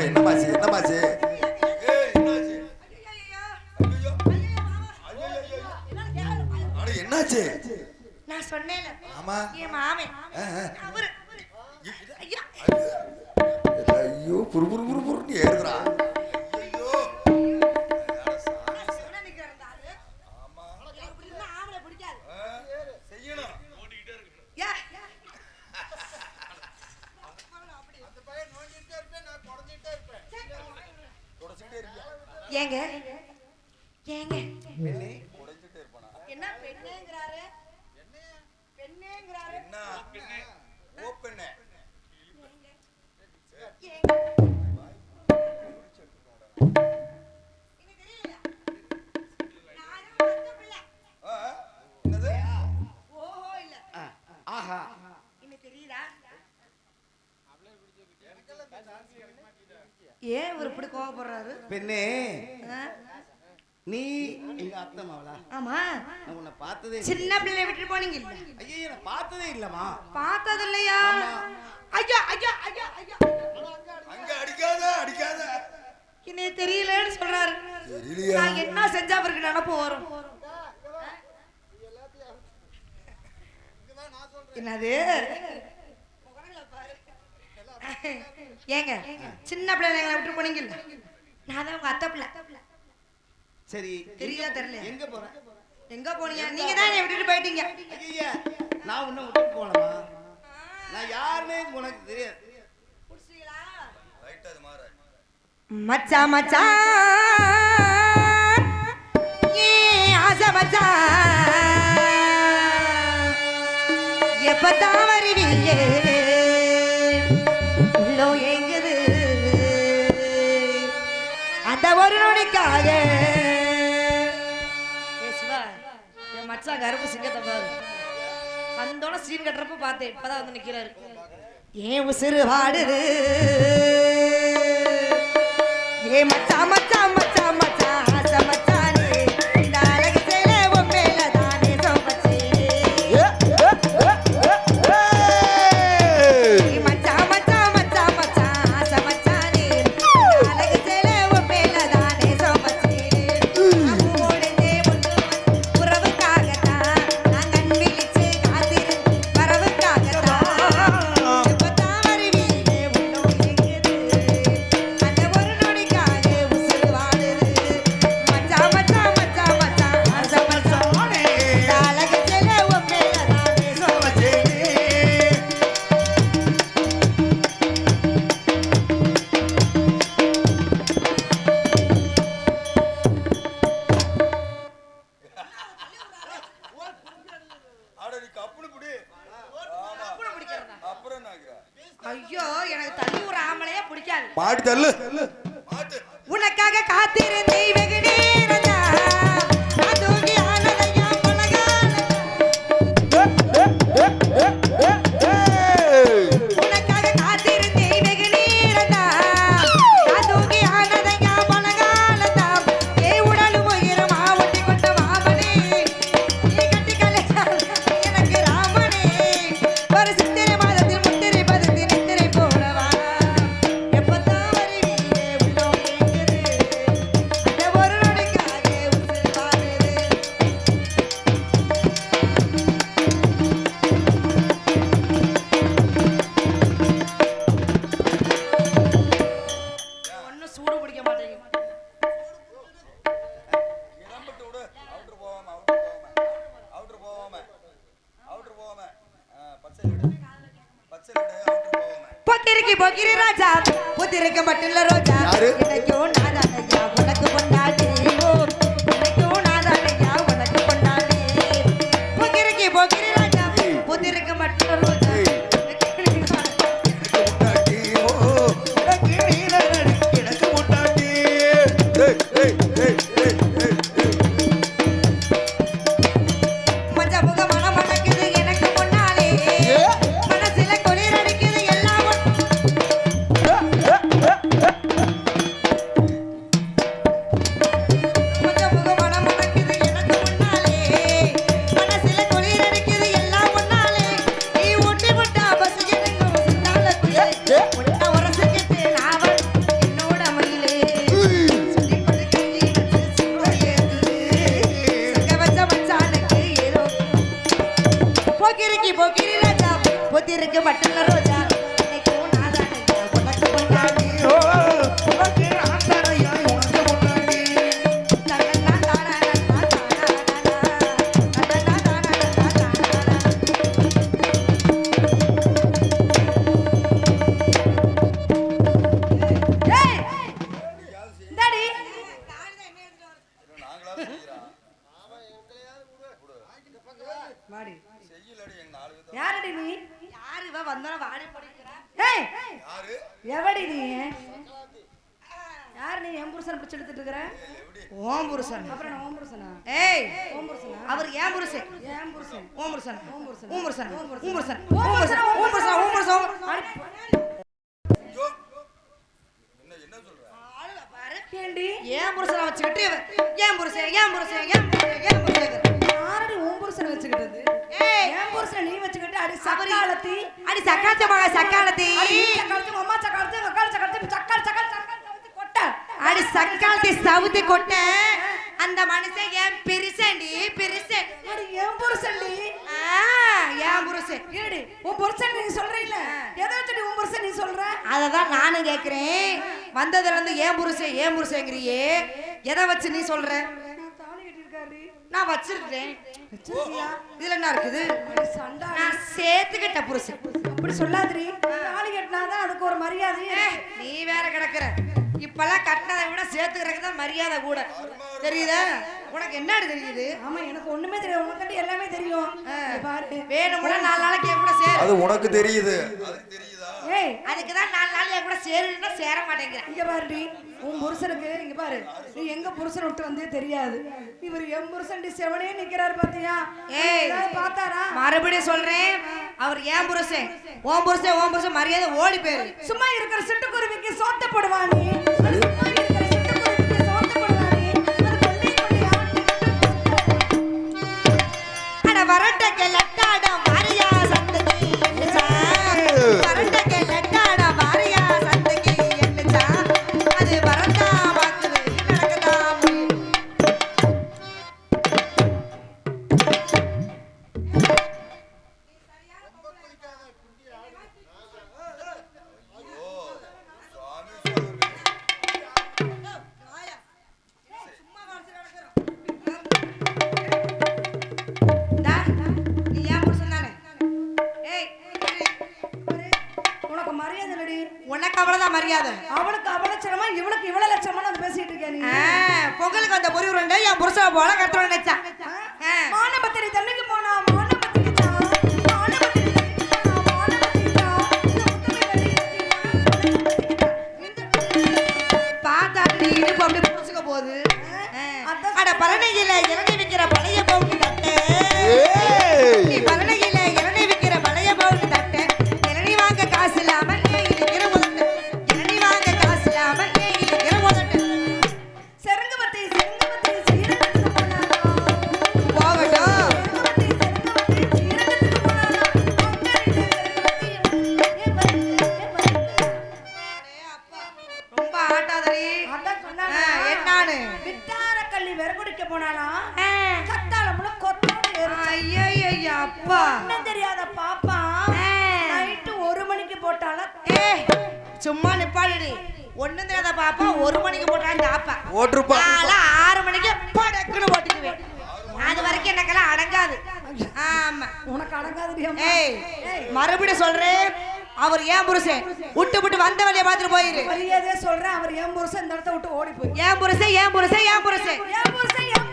என்னமாச்சு என்னாச்சு? நான் சொன்னேன். ஆமா என் மாமே அவரு. ஐயோ புரு புரு புரு புருன்னு ஏறுதுடா. ஐயோ செய்யணும். ஏங்க ஏங்க என்ன பெண்ணேங்கறாரு? பெண்ணேங்கறாரு. என்ன ஓபன் ஏன் ஒரு இப்படி கோவப்படுறாரு? பெண்ணே நீ எங்க அத்தை மாவளா? ஆமா. நான் உன்னை பார்த்ததே சின்ன பிள்ளை விட்டு போனீங்க இல்ல? ஐயா நான் பார்த்ததே இல்லம்மா. பார்த்தது இல்லையா? ஐயா ஐயா ஐயா ஐயா அங்க அடிக்காத இன்னே தெரியலன்னு சொல்றாரு. தெரியலையா? நான் என்ன செஞ்சா அவருக்கு நினைப்பு வரும்? என்னது? ஏங்க சின்ன பிள்ளைங்களை விட்டு போனீங்க இல்ல? நான் தான் உங்க அத்தை பிள்ளை. சரி தெரியா தெரியல. எங்க போற? எங்க போனீங்க? நீங்க தான் என்னை விட்டுட்டு போயிட்டீங்க. ஐயா நான் உன்னை விட்டு போலமா? நான் யாருனே உனக்கு தெரியாது. புடிச்சீங்களா? ரைட் அது மாற. மச்சான் மச்சான் ஏ ஆசை மச்சான் எப்பதான் வருவீங்க? உள்ளோ எங்குது அந்த ஒரு நொடிக்காக. என் மச்சான் கருப்பு சிங்கத்தை பாரு. வந்தோட சீன் கட்டுறப்ப பார்த்தேன். இப்பதான் வந்து நிக்கிறாரு. ஏன் உசுறு வாடுது? ஏ மச்சான் மச்சான் மச்சான் மச்சான் ஆசை மச்சானே இந்த அழகு சேல உன் மேல தானே சோமச்சே. மச்சான் மச்சான் மச்சான் மச்சான் ஆசை மச்சானே இந்த அழகு சேல உன் மேல தானே சோமச்சே. முடிஞ்சே உறவுக்காகத்தான் நான் கண் விழிச்சு காத்திரு வரவுக்காகத்தான். எப்பதான் வருவீங்க? உள்ளோ எங்குது அந்த ஒரு நொடிக்காக உசுறு வாடுது. மச்சான் மச்சான் மச்சான் மச்சான் ஆசை மச்சானே இந்த அழகு சேல உன் மேல தானே சோமச்சே. ஆட நீ கப்புனு புடி. ஆமா அப்புறம் என்னாக்குற? ஐயோ எனக்கு தள்ளி ஒரு ஆம்பளையே பிடிக்காது. மாட்டு தள்ளு மாட்டு. உனக்காக காத்திருந்தேன் வெகு நேரந்தா நான் தூங்கி ஆனதையா உனக்காக காத்திருந்தேன் வெகு நேரந்தா நான் தூங்கி ஆனதையா பலகாலந்தா. ஏ உடலும் உயிரும் ஆவட்டி கொண்ட மாமனே நீ கட்டி கலைச்சால் எனக்கு ராமனே. ஒரு சித்திரை மாதத்தில் முத்திரை பதத்தில் நித்திரை போடவா. எப்பதான் வருவீங்க? உள்ளோ எங்குது அந்த ஒரு நொடிக்காக உசுறு வாடுது. ஒன்னும் சூடு பிடிக்க மாட்டேங்குது. இளம்பட்டு விடு. அவுட்டர் போவாம பச்சை விடு அவுட்டர் போவாம. பொத்திருக்கு பொக்கிரி ராஜா பொத்திருக்கு மட்டும் ரோஜா யாரு? எனக்கும் நாதானையா உனக்கு கொண்டாடி எனக்கும் நாதானையா உனக்கு கொண்டாடி. பொக்கிருக்கு பொக்கிரி ராஜா பொத்திருக்கு மட்டும் ரோஜா முட்டாட்டி ஓ எனக்கு நீலடி எனக்கு முட்டாட்டி. ஏய் ஏய் ஏய் ஏய் ஏய் மஞ்ச முக மனம் மணக்குது எனக்கு முன்னாலே மனசுல குளிர் அடிக்குது எல்லாம் பத்தி இருக்கு பட்டுல ரோஜா இன்னைக்கும் நான் தானே உனக்கு முன்னாடி ஓ, உனக்கு நான் தரையா உனக்கு முன்னாடி யாரடி நீ யாரு இவ வந்தாலும் வாடி போடுறா ஏய் எவடி நீ யார் நீ என் புருஷன் பிடிச்சு எடுத்துட்டு இருக்கற ஓம் புருஷன் அப்புறம் நான் ஓம் புருஷனா ஏய் ஓம் புருஷனா அவர் ஏன் புருஷன் ஏன் புருஷன் ஓம் புருஷன் ஓம் புருஷன் ஓம் புருஷன் ஓம் ஓம் புருஷன் புருஷன் ஓம் புருஷன் ஓம் புருஷன் ஓம் புருஷன் ஏண்டி ஏன் புருஷனை வச்சுக்கிட்டு ஏன் புருஷன் ஏன் புருஷன் ஏன் புருஷன் ஏன் புருஷன் யாரடி ஓம் புருஷனை வச்சுக்கிட்டது ஏய் ஏன் புருஷனை நீ வச்சுக்கிட்டு அடி சக்காலத்தி அடி சக்காத்த மக சக்காலத்தி அடி நீ சக்காலத்தி அம்மா சக்காலத்தி அக்கால சக்காலத்தி சக்கால் சக்கால் சக்காலத்தி கொட்ட அடி சக்காலத்தி சவுதி கொட்ட அந்த மனுஷன் ஏன் பிரிசண்டி பிரிசன் அடி ஏன் புருஷன்டி ஏன் புருஷன் ஏடி உன் புருஷன் நீ சொல்றீல்ல எதை வச்சுடி உன் புருஷன் நீ சொல்ற அததான் நானும் கேக்குறேன் வந்ததுல இருந்து ஏன் புருஷங்கிறியே எதை வச்சு நீ சொல்ற நான் தாலி கட்டிருக்காரு நான் வச்சிருக்கேன் வச்சிருக்கியா இதுல என்ன இருக்குது சண்டா நான் சேர்த்துக்கிட்ட புருஷன் அப்படி சொல்லாதடி தாலி கட்டினாதான் அதுக்கு ஒரு மரியாதை நீ வேற கிடக்குற இப்பெல்லாம் கட்டினதை விட சேர்த்துக்கிறதுக்கு தான் மரியாதை கூட தெரியுதா உனக்கு என்னன்னு தெரியுது ஆமா எனக்கு ஒண்ணுமே தெரியாது உனக்கு எல்லாமே தெரியும் பாரு வேணும்னா 4 நாளைக்கு என் கூட சேரு அது உனக்கு தெரியுது அதுக்கு தெரியுதா ஏய் அதுக்குதான் 4 நாள் என் கூட சேருன்னா சேர மாட்டேங்கிறேன் இங்க பாருடி உன் புருஷனுக்கு இங்க பாரு நீ எங்க புருஷன் விட்டு வந்தே தெரியாது இவர் என் புருஷன் செவனே நிக்கிறாரு பாத்தியா ஏய் பார்த்தாரா மறுபடியும் சொல்றேன் அவர் ஏன் புருஷன் ஓம் புருஷன் மரியாதை ஓடி போயிரு சும்மா இருக்கிற சிட்டுக்குருவிக்கு சோத்த போடுவானே சும்மா இருக்கிற சிட்டுக்குருவிக்கு சோத்த போடுவானே அது கொண்டே அட வரட்டக்க லட்டாட மாரியா சந்தகி என்னச்சா வரட்டக்க லட்டாட மாரியா சந்தகி என்னச்சா அது வரட்டா பாக்குது நடக்கதா நீ ஏன் புருஷன் தானே ஏய் உனக்கு மரியாதை இல்லடி உனக்கு அவ்வளவுதான் மரியாதை அவளுக்கு அவள லட்சணமா இவளுக்கு இவ்வளவு லட்சணமா நான் பேசிட்டு இருக்கேன் நீ பொங்கலுக்கு வந்த பொறி உருண்டை என் புருஷன் போல கட்டுறோம் நினைச்சா மானபத்திரி தண்ணிக்கு போனா மானபத்திரி தான் மானபத்திரி தண்ணிக்கு போனா மானபத்திரி தான் பார்த்தா நீ இடுப்பு அப்படி புடிச்சுக்க போகுது அட பழனியில இளநீ விக்கிற பழைய பவுன் தட்டு நீ பழனியில இளநீ விக்கிற பழைய பவுன் தட்டு இளநீ வாங்க காசு இல்லாம ஏன் இருக்கிற முதட்டு இளநீ வாங்க காசு இல்லாம ஏன் இருக்கிற முதட்டு செருங்குபத்தி சீரகத்துக்கு போனானா போகட்டும் செருங்குபத்தி சீரகத்துக்கு போனானா ரொம்ப ஆட்டாதடி அதான் சொன்னானா என்னானு வித்தார கள்ளி விறகுடிக்க போனானா கத்தாளமுல கொத்தோடு ஏறுச்சு ஐயோ அப்பா என்ன தெரியாத பாப்பா நைட்டு 1 மணிக்கு போட்டால சும்மா நிப்பாடி ஒண்ணும் தெரியாத பாப்பா 1 மணிக்கு போட்டான்னு தாப்பா ஓட்டுருப்பா 6 மணிக்கு படக்குன்னு போட்டுக்குவேன் அது வரைக்கும் எனக்கெல்லாம் அடங்காது ஆமா உனக்கு அடங்காதுடியா ஏய் மறுபடியும் சொல்றேன் அவர் ஏன் புருஷன் விட்டு வந்த வழியை பார்த்துட்டு போயிரு மரியாதையா சொல்றேன் அவர் என் புருஷன் இந்த இடத்த விட்டு ஓடி போய் ஏன் புருஷன் என் புருஷன் என் புருஷன் என்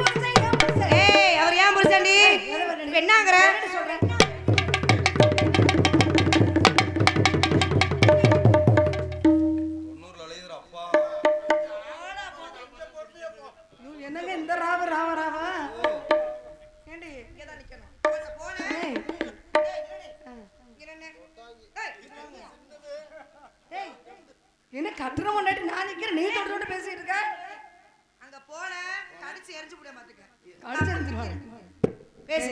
புருஷன் ஏய் அவர் ஏன் புருஷன்டி என்னங்கற சொல்றேன் என்னங்க இந்த ராவ ஏண்டி இங்கதான் நிக்கணும் ஏய், ஏய், என்ன கட்டுற முன்னாடி நான் நிக்கிறேன் நீ தொட்டு பேசிட்டு இருக்க அங்க போல கடிச்சு எரிஞ்சு புடிய மாத்துக்க அடிச்சு எடுத்துருவாங்க பேசு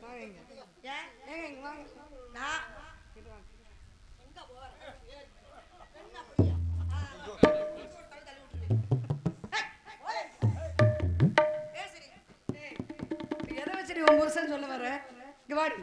வாங்க இங்க. ஏன் ஏங்க இங்க வாங்க நான் எதை வச்சுடி உன் புருஷன் சொல்ல வர இங்க வாடி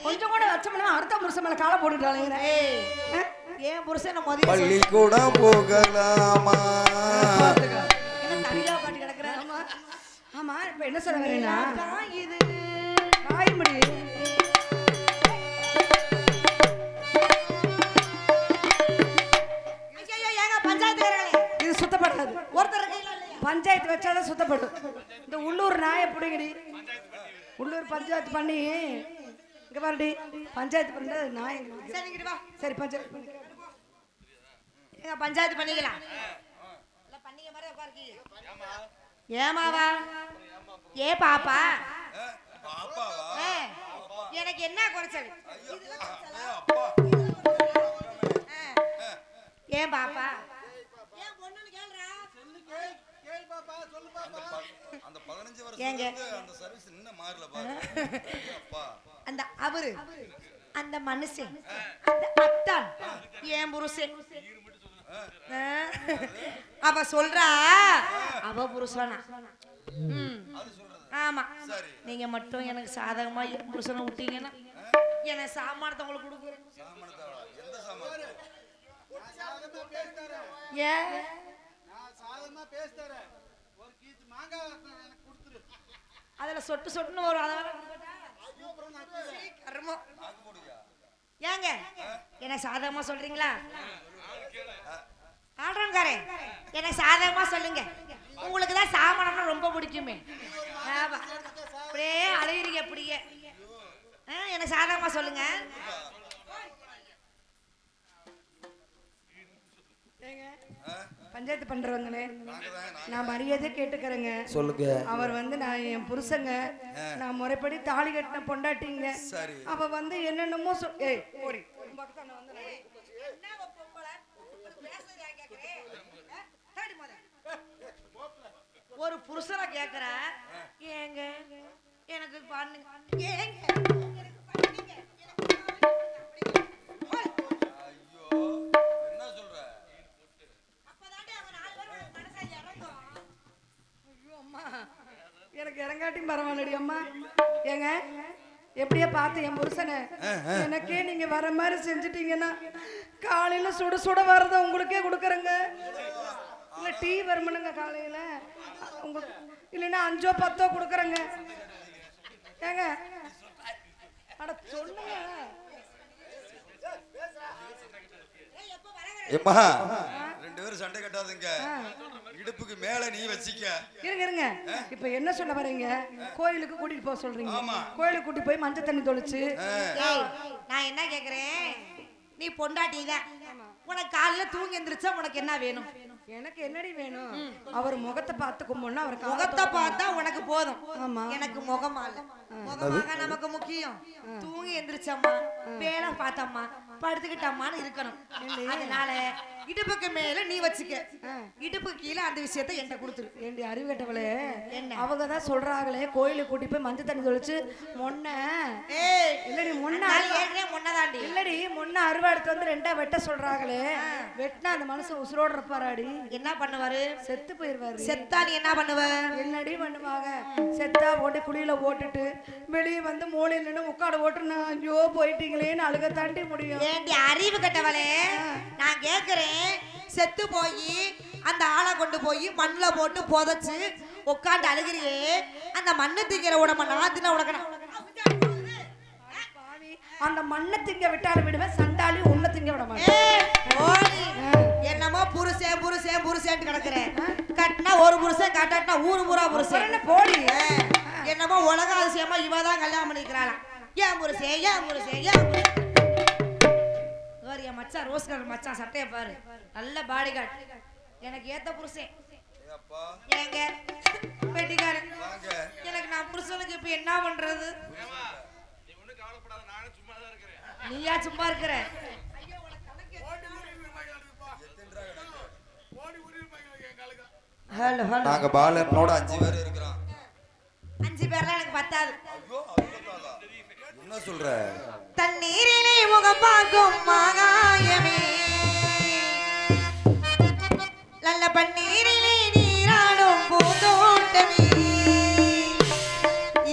கொஞ்சம் கூட வச்சோம்னா அடுத்த புருஷன் மேல காலை போட்டுட்டாங்க. ஏன் புருஷன் மதியம் பள்ளிக்கூடம் போகலாமா? தனியா பாட்டு கிடக்குறேன். ஆமா இப்ப என்ன சொல்ல வரேன்னா இது காய்மடி இது சுத்தப்படாது. ஒருத்தர் பஞ்சாயத்து வச்சாதான் சுத்தப்படும். இந்த உள்ளூர் நாயை பிடிங்கடி. உள்ளூர் பஞ்சாயத்து பண்ணி இங்க பாருடி பஞ்சாயத்து பண்ண நாய். சரி பஞ்சாயத்து பண்ணி பஞ்சாயத்து பண்ணிக்கலாம். ஏமாவா ஏ பாப்பா எனக்கு என்ன குறைச்சல்? ஏன் பாப்பா அந்த அவரு அந்த மனுஷன் அந்த அத்தான் ஏன் புருஷன் அவ சொல்றா அவ புருஷனா. ஆமா நீங்க மட்டும் எனக்கு சாதகமா என் புருஷனை விட்டீங்கன்னா என்ன சாமானத்தை உங்களுக்கு கொடுக்குறேன். ஏன் அதுல சொட்டு சொட்டுன்னு ஒரு ஏங்க என்ன சாதகமா சொல்றீங்களா? ஆடுறோங்காரே எனக்கு சாதகமா சொல்லுங்க. உங்களுக்கு தான் சாமானம்னா ரொம்ப பிடிக்குமே. அப்படியே அழுகிறீங்க அப்படியே. எனக்கு சாதகமா சொல்லுங்க. பஞ்சாயத்து பண்றவங்களே நான் மரியாதை கேட்டுக்கிறேங்க. சொல்லுங்க. அவர் வந்து நான் என் புருஷங்க நான் முறைப்படி தாலி கட்டின பொண்டாட்டிங்க. அவ வந்து என்னென்னமோ ஒரு புருஷனை கேக்குற ஏங்க எனக்கு பண்ணுங்க ஏங்க எனக்கு இறங்காட்டி பரவாயில்லடி அம்மா. ஏங்க எப்படியே பார்த்து என் புருஷனை எனக்கே நீங்க வர மாதிரி செஞ்சுட்டீங்கன்னா காலையில சுட சுட வரத உங்களுக்கே கொடுக்குறேங்க. இல்ல டீ வருமானுங்க காலையில உங்களுக்கு இல்லைன்னா 5 10 கொடுக்குறேங்க. ஏங்க அட சொல்லுங்க. ஏம்மா 2 பேரும் சண்டை கட்டாதுங்க. இடுப்புக்கு மேல நீ வச்சிக்க. இருங்க இப்ப என்ன சொல்ல வரீங்க? கோயிலுக்கு கூட்டிட்டு போக சொல்றீங்க. கோயிலுக்கு கூட்டி போய் மஞ்சள் தண்ணி தொளிச்சு நான் என்ன கேக்குறேன்? நீ பொண்டாட்டி தான். உனக்கு காலையில தூங்கி எந்திரிச்சா உனக்கு என்ன வேணும்? எனக்கு என்னடி வேணும்? அவர் முகத்தை பார்த்து கும்பிடணும். அவர் முகத்தை பார்த்தா உனக்கு போதும். எனக்கு முகமா இல்ல. முகமாக நமக்கு முக்கியம். தூங்கி எந்திரிச்சம்மா வேலை பார்த்தம்மா படுத்துக்கிட்டம்மான்னு இருக்கணும். அதனால இடுப்புக்கு மேல நீ வச்சுக்க, இடுப்புக்கு கீழே அந்த விஷயத்தை என்கிட்ட கொடுத்துரு. ஏண்டி அறிவு கட்டவளே, அவங்க தான் சொல்றாங்களே கோயிலுக்கு கூட்டி போய் மஞ்சள் தண்ணி தொளிச்சு மொன்ன இல்லடி முன்னதாண்டி இல்லடி மொன்ன அருவா எடுத்து வந்து 2ஆ வெட்ட சொல்றாங்களே. வெட்டினா அந்த மனுஷன் உசுரோட இருப்பாராடி. என்ன பண்ணுவாரு? செத்து போயிருவாரு. செத்தா நீ என்ன பண்ணுவ? என்னடி பண்ணுவாங்க? செத்தா போட்டு குழியில போட்டுட்டு வெளியே வந்து மூலையில நின்று உட்காட ஓட்டுனா ஐயோ போயிட்டீங்களேன்னு அழுக தாண்டி முடியும். ஏண்டி அறிவு கட்டவளே, நான் கேக்குறேன் செத்து போய் அந்த ஆளை கொண்டு போய் மண்ணுல போட்டு புதைச்சு உட்காந்து அழுகிறியே, அந்த மண்ணு திங்கிற உடம்ப நான் தின்ன உடக்கணும். அந்த மண்ணை திங்க விட்டாலும் விடுவேன், சண்டாளி உன்னை திங்க விட மாட்டேன். என்னமோ புருஷன் புருஷன் புருஷன் கிடக்குறேன். கட்டினா ஒரு புருஷன், கட்டாட்டினா ஊரு பூரா புருஷன் போடி. என்னமோ உலக அதிசயமா இவதான் கல்யாணம் பண்ணிக்கிறாளாம். ஏன் புருஷன் ஏன் புருஷன் ஏன் என் மச்சான் ரோஸ் கலர் மச்சான் சட்டைய பாரு, நல்ல பாடி கார்டு, எனக்கு ஏத்த புருஷன். ஏங்க பெட்டிக்காரன், எனக்கு நான் புருஷனுக்கு இப்ப என்ன பண்றது? நீயா சும்மா இருக்கிற? ஹலோ ஹலோ, நாங்க பாலனோட 5 பேர் இருக்கறோம். 5 பேர்லாம் எனக்கு பத்தாது. என்ன சொல்ற? தண்ணீரிலே முகம் பார்க்கும் மாகாயமே, நல்ல பன்னீரிலே நீராடும் பூந்தோட்டமே,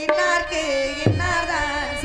இன்னார்க்கு இன்னார்தான்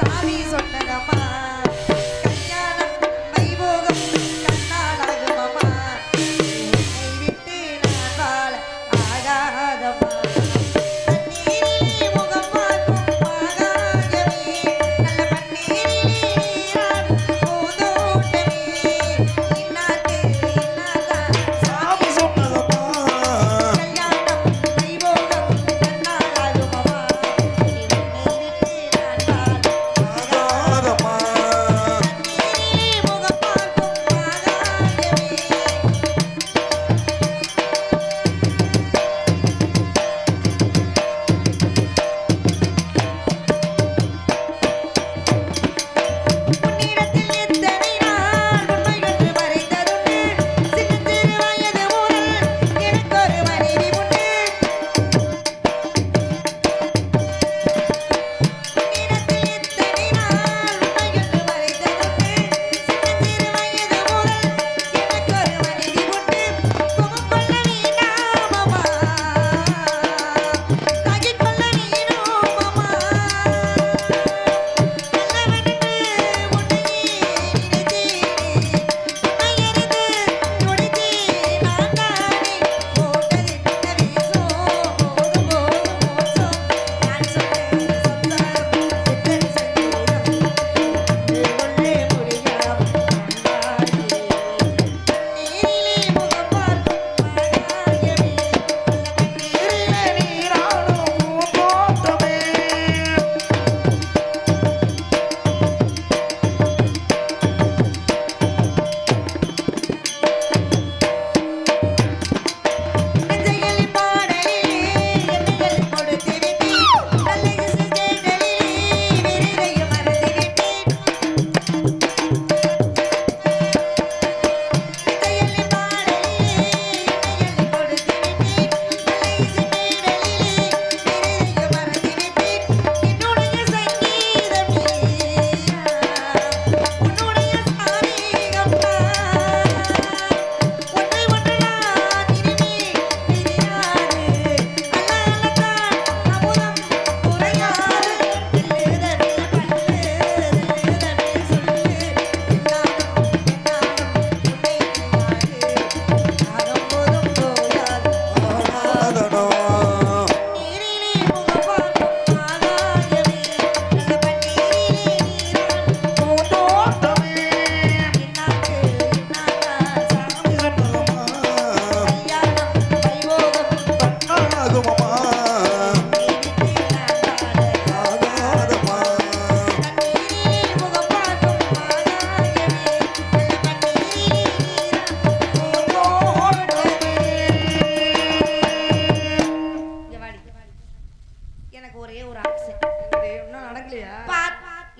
இல்லையா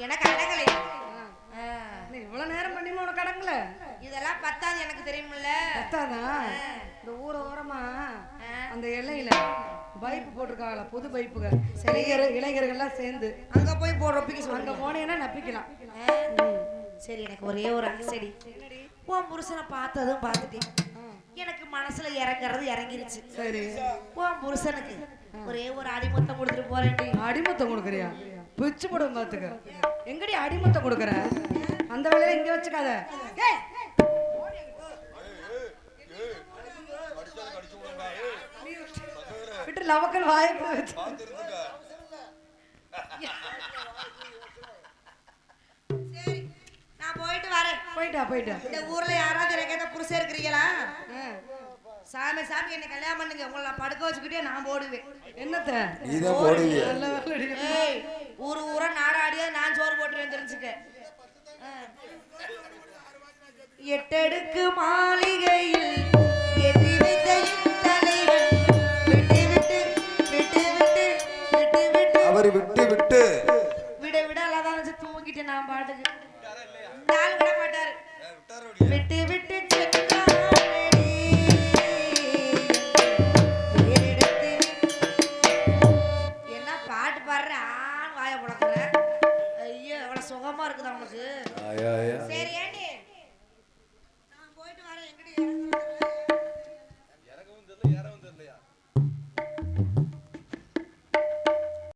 எனக்கு அடங்கலை. நீ இவ்வளவு நேரம் பண்ணிமா உனக்கு அடங்கல? இதெல்லாம் பத்தாது எனக்கு தெரியுமில்ல. பத்தாதான்? இந்த ஊர ஓரமா அந்த எல்லையில பைப்பு போட்டிருக்காங்களா, புது பைப்புக, இளைஞர்கள்லாம் சேர்ந்து அங்க போய் போடுறப்ப அங்க போனேன்னா நப்பிக்கலாம். சரி, எனக்கு ஒரே ஒரு ஆசைடி. உன் புருஷனை பார்த்ததும் பார்த்துட்டேன், எனக்கு மனசுல இறங்குறது இறங்கிருச்சு. சரி, உன் புருஷனுக்கு ஒரே ஒரு அடிமொத்தம் கொடுத்துட்டு போறேன்டி. அடிமொத்தம் கொடுக்குறியா? பிச்சு போடும் பாத்துக்க. எங்கடி அடிமொத்தம் கொடுக்குற? அந்த வேலையில இங்க வச்சுக்காத. விட்டு லவக்கல் வாய்ப்பு வச்சு சரி, நான் போயிட்டு வரேன். போயிட்டா. இந்த ஊர்ல யாராவது எனக்கு ஏதாவது புருஷன் இருக்கிறீங்களா? சாமி என்ன கல்யாணம் பண்ணுங்க, உங்களை நான் படுக்க வச்சுக்கிட்டே நான் போடுவேன். என்னத்த நீதான் போடுவீங்க. நல்ல வேலை. ஏய், ஊரா நாடாடியா நான் சோறு போட்டுருவேன் தெரிஞ்சுக்க. எட்டடுக்கு மாளிகையில் ஏற்றி வைத்த என் தலைவன் விட்டு அவர் விட்டு விட அல்லாதான் வச்சு தூங்கிட்டு நான் பாட்டுக்கு. இந்த ஆள் விட மாட்டாரு. விட்டு செத்தானடி வேறிடத்தில். என்ன பாட்டு பாடுற, ஆண் வாய புடக்குற. ஐயோ, எவ்வளவு சுகமா இருக்குதா உனக்கு? ஆயா சரியா